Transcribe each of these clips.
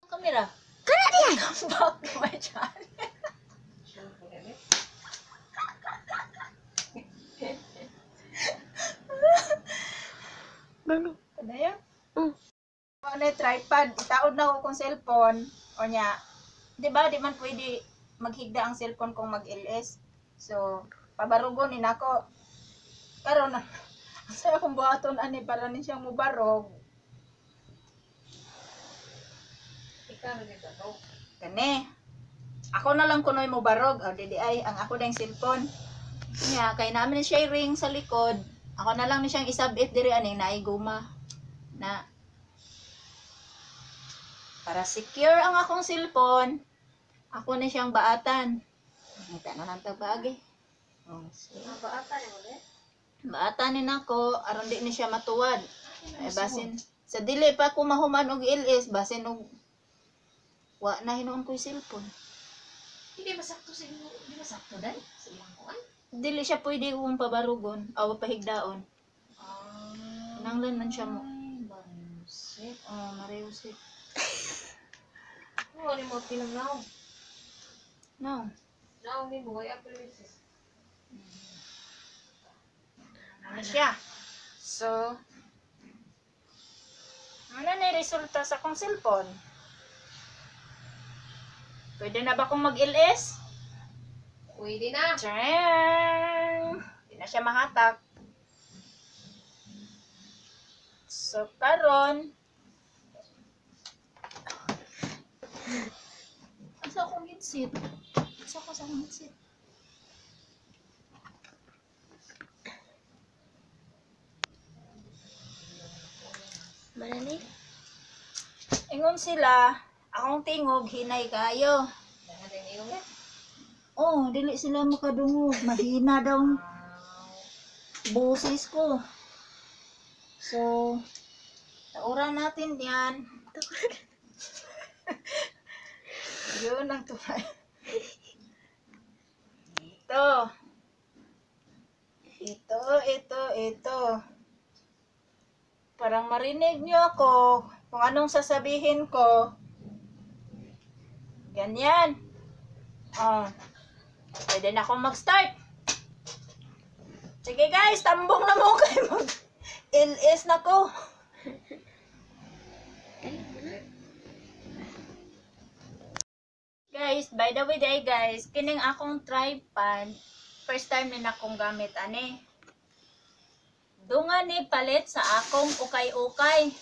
Kamera. Kana diyan. Come back to my channel. Ano? Ano yan? Mm. Ano tripod? Itaod na ko kong cellphone. O niya. Diba, di man pwede maghigda ang cellphone kung mag-LS. So, pabarugon din ako. Karon na. Sa akong buhaton ani para ni siyang mubarog. Kani. Ako na lang kunoy mubarog. O, didi ay, ang ako dang cellphone. Niya, kay namin siya ring sa likod. Ako na lang ni siyang isabit diri aning naay guma. Na para secure ang akong cellphone, ako na siyang baatan. Ngita na lang tabagi. Oh, see? Baatan ni nako, aron di ni siya matuwad. Eh, basin, sa dili pa ko mahuman og LS, basin og wa na hinuon ko yung cellphone. Hindi masakto sa inyo. Hindi masakto dahil sa ilang kuan. Dili siya pwede kong pabarugon, o pahigdaon. Nanglan man siya mo. Marusit. Oh, mariusit. Oo, ni mo pinangaw. No. Naong ni buhay ang princess. Ano siya? So, ano na yung resulta sa kong cellphone? Pwede na ba kong mag-LS? Pwede na. Tcharam! Hindi na siya mahatak. So, karon, asa akong headset? Asa ko sa akong headset? Manani? Ingon sila, akong tingog, hinay kayo. Dahan din yung eh. Oh, dili sila makadungog. Mahina daw ang boses ko. So, tauran natin yan. Yun ang turay. Ito. Parang marinig niyo ako kung anong sasabihin ko. Ganyan. Oh. Pwede na akong mag-start. Sige guys, tambong na mo kayo mag-LS na ko. Guys, by the way guys, kining akong tripod, first time din akong gamit ani. Dungan ni palit sa akong ukay-ukay.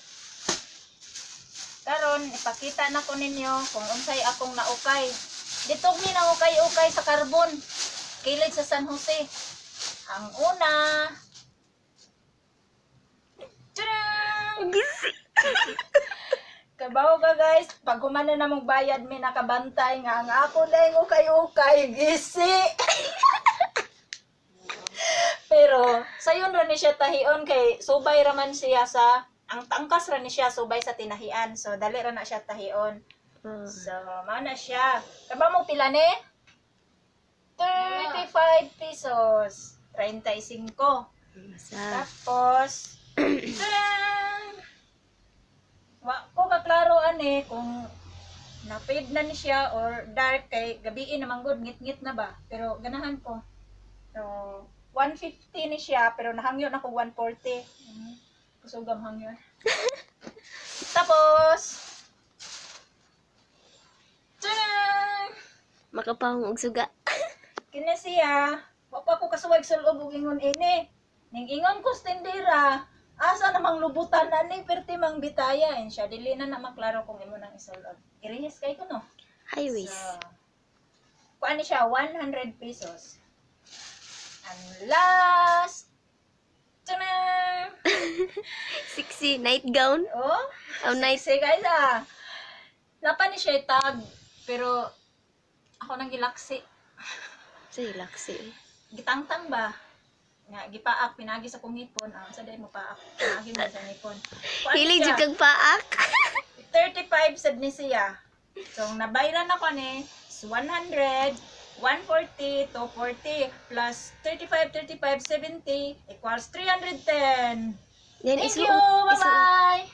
Karon ipakita na ko ninyo kung unsay akong naukay. Ditog ni nang ukay-ukay sa carbon. Kilid sa San Jose. Ang una. Tadang! Kabaw ka guys, pag humana na mong bayad may nakabantay nga ang ako dahil ukay-ukay gisi. Pero sayon ra ni siya tahion kay subay raman siya sa ang tangkas ra ni siya subay sa tinahian. So dali ra na siya tahion. So mao na siya. Kaba mo pila ni? 35 pesos. 35. Tapos tadang! Wa ko kaklaro ani kung na-fade na ni siya or dark kay gabiin naman good ngit-ngit na ba. Pero ganahan ko. So 150 ni siya pero nahangyo na ko 140. Kusugam hangyo. Tapos tadang! Makapahong og suga. Kini siya, wa pa ko kasuwag sulod og ingon ini. Ning ingon ko stindira, asa namang lubutan na ni perti mang bitaya en siya dili na maklaro kung imo nang isulod. Irihis kay ko no. Highways. So, kuan ni siya 100 pesos. And last tadang! Sexy night gown. Oh, Oh, night. say guys Napa ni siya tag pero ako nang gilaksi. Say laksi. Gitangtang ba? Nga gipaak pinagi sa kong ngipon. Sa day mo paak. Pinagi mo sa ngipon. Kuan Hili siya? jud kag paak. 35 sad ni siya. So nabayran ako ni 100, 140, 240 plus 35, 35, 70 equals 310. Yan Thank isuot. you. Bye-bye.